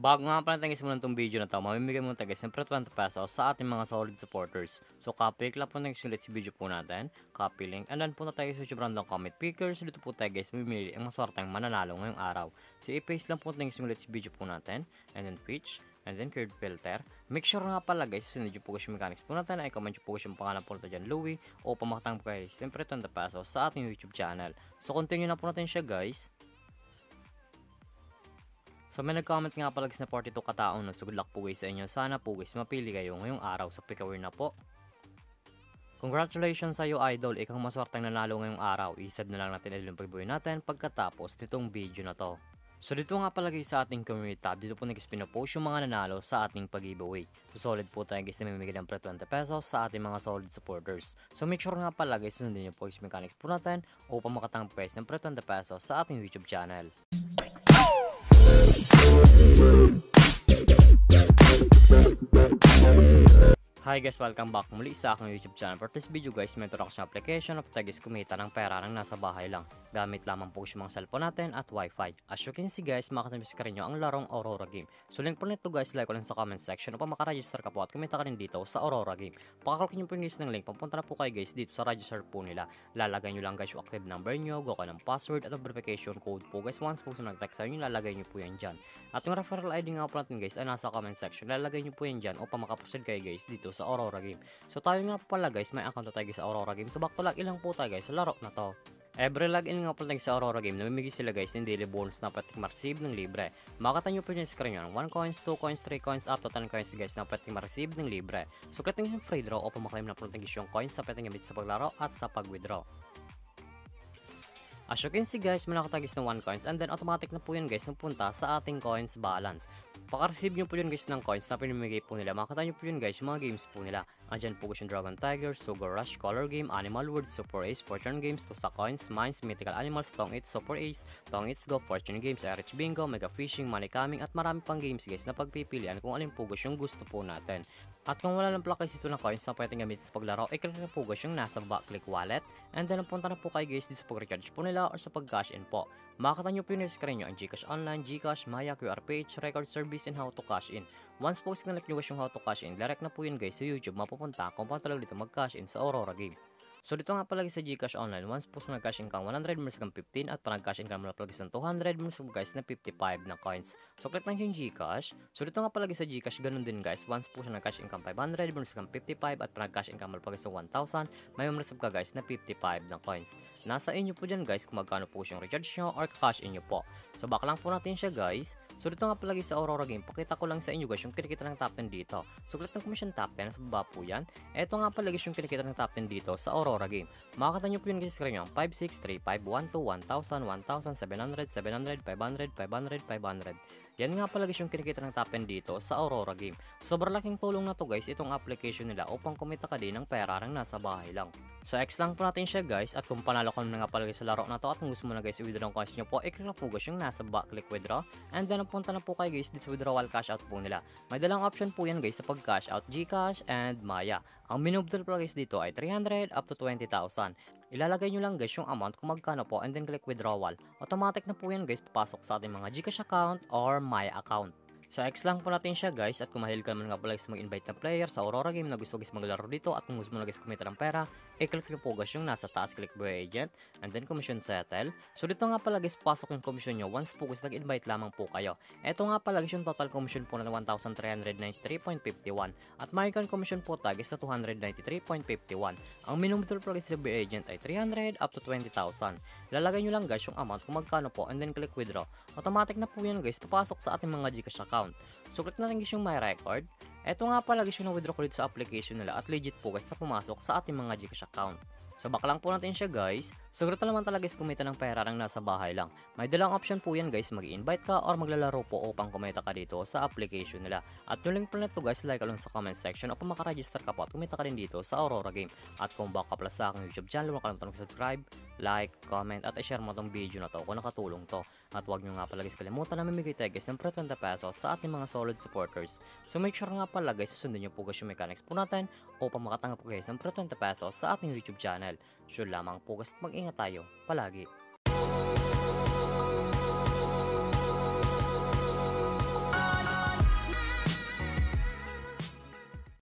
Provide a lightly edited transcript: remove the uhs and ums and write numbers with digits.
Bago nga pala tagis mo lang itong video na to, mamimigay mo tagis ng 20 pesos sa ating mga solid supporters. So copy link lang po na ulit si video po natin, copy link, and then punta tayo sa YouTube random comment pickers. Dito po tayo guys, mamimili ang maswarteng mananalo ngayong araw. So i-paste lang po na ulit si video po natin, and then pitch, and then curve filter. Make sure nga pala guys, sunod yung Pugash Mechanics po natin, ay comment yung Pugash yung pangalan po natin dyan, Louie, o pamakatang po guys, siyempre 20 pesos sa ating YouTube channel. So continue na po natin siya guys. So may nag-comment nga pala na 42 kataong so good luck po guys sa inyo. Sana po guys mapili kayo ngayong araw sa pickawin na po. Congratulations sa iyo idol, ikang maswarteng nanalo ngayong araw. I-save na lang natin yung pagbuhay natin pagkatapos nitong video na to. So dito nga pala guys sa ating community tab, dito po nag-pinopost yung mga nanalo sa ating pag-giveaway. So solid po tayo guys na mamimigay ng 20 pesos sa ating mga solid supporters. So make sure nga pala guys sundin yung Pugash Mechanics po natin upang makatang price ng 20 pesos sa ating YouTube channel. Hi guys, welcome back muli sa aking YouTube channel. For this video guys, may introduction application of guys kumita ng pera nang nasa bahay lang. Gamit lamang po yung mga cellphone natin at wifi. As you can see guys, makatamis ka rin nyo ang larong Aurora Game. So link po nito guys, like ko lang sa comment section upang makaregister ka po at kumita ka rin dito sa Aurora Game. Pakaklik nyo po yung list ng link, papunta na po kayo guys dito sa register po nila. Lalagay nyo lang guys yung active number nyo, go ka ng password at verification code po guys. Once po sa nag-text sa inyo, lalagay nyo po yan dyan. At yung referral ID nga po natin guys ay nasa comment section. Lalagay nyo po yan dyan upang makaproceed kayo guys dito sa Aurora Game. So tayo nga pala guys, may account tayo guys sa Aurora Game. So back to log ilang po tayo guys sa laro na to. Every login nga pala tayo sa Aurora Game, namimigay sila guys ng daily bonus na pwede ma-receive ng libre. Makata nyo po yung screen nyo ng 1 coins, 2 coins, 3 coins, up to 10 coins guys na pwede ma-receive ng libre. So click nyo yung free draw o pumaklaim na po yung coins sa pwede gamit sa paglaro at sa pag-withdraw. As you can see guys, may nakatagis ng 1 coins and then automatic na po yun guys ng punta sa ating coins balance. Paka-receive nyo po yun guys ng coins na pinamigay po nila. Makita nyo po yun guys yung mga games po nila. Andyan po guys yung Dragon Tiger, Sugar Rush, Color Game, Animal World, Super Ace, Fortune Games, Tusa Coins, Mines, Mythical Animals, Tong It, Super Ace, Tong It's Go, Fortune Games, RH Bingo, Mega Fishing, Money Coming at marami pang games guys na pagpipilian kung alin po guys yung gusto po natin. At kung wala lang pala guys ito na coins na pwedeng gamit sa paglaro, i-click na po guys yung nasa back-click wallet and then punta na po kayo guys dito sa pag-recharge po nila or sa pag-cash in po. Makakita nyo po yung screen nyo ang Gcash Online, Gcash, Maya, QR Page, Record Service, and how to cash in. Once po sinalak nyo guys yung how to cash in, direct na po yun guys sa YouTube, mapupunta kung paano talaga dito mag-cash in sa Aurora Game. So dito nga pala sa Gcash Online, once po sa nag-cash in kang 100 minus kang 15 at pag nag-cash in kang mula palagi sa 200 minus guys na 55 na coins. So click lang yung Gcash. So dito nga pala sa Gcash, ganun din guys. Once po sa nag-cash in kang 500 minus kang 55 at pag nag-cash in kang mula palagi sa 1,000, may mamresap ka guys na 55 na coins. Nasa inyo po dyan guys kung magkano po yung recharge nyo or cash in nyo po. So back lang po natin siya guys. So dito nga pala sa Aurora Game, pakita ko lang sa inyo guys yung kinikita ng top 10 dito. So click ng commission top 10, sa baba po yan. Ito nga pala guys yung kinikita ng top 10 dito sa Aurora Game. Makakita nyo po yun guys sa screen nyo, 5, 6, 3, 5, 1, 2, 1,000, 1,000, 700, 700, 500, 500, 500. Yan nga pala guys yung kinikita ng top 10 dito sa Aurora Game. Sobrang laking tulong na to guys itong application nila upang kumita ka din ng pera nang nasa bahay lang. So X lang po natin siya guys at kung panalo ka na nga pala guys sa laro na to at kung gusto mo na guys i-withdraw ng coins nyo po, i-click na po guys yung nasa back click withdraw and then napunta na po kayo guys dito sa withdrawal cash out po nila. May dalang option po yan guys sa pag cash out, Gcash and Maya. Ang minubdal po guys dito ay 300 up to 20,000. Ilalagay nyo lang guys yung amount kung magkano po and then click withdrawal. Automatic na po yan guys papasok sa ating mga Gcash account or My account. So X lang po natin siya guys at kung mahilig ka naman nga pala guys mag-invite ng player sa Aurora Game na gusto guys maglaro dito at kung gusto mo na guys kumita ng pera, i-click nyo po guys yung nasa taas, click buy agent and then commission settle. So dito nga pala guys pasok yung commission nyo once po guys nag-invite lamang po kayo. Ito nga pala guys yung total commission po na 1,393.51 at market commission po tayo guys na 293.51. Ang minimum withdrawal po guys sa buy agent ay 300 up to 20,000. Lalagay nyo lang guys yung amount kung magkano po and then click withdraw. Automatic na po yan guys papasok sa ating mga Gcash account. So click natin guys yung my record. Ito nga pala guys yung na-withdraw ko dito sa application nila at legit po guys na pumasok sa ating mga Gcash account. So back lang po natin siya guys. So grito naman talaga guys kumita ng pera nang nasa bahay lang. May dalang option po yan guys, mag-invite ka or maglalaro po upang kumita ka dito sa application nila. At yung link po nito guys, like lang sa comment section upang makaregister ka po at kumita ka rin dito sa Aurora Game. At kung baka pala sa aking YouTube channel, huwag kalimutan mag-subscribe, like, comment at i-share mo tong video na to kung nakatulong to. At huwag nyo nga pala guys kalimutan na mamigay tayo guys ng 20 pesos sa ating mga solid supporters. So make sure nga pala guys, susundin nyo po guys yung mechanics po natin upang makatanggap po guys ng 20 pesos sa ating YouTube channel. Sure lamang po guys, mag-ingat tayo palagi.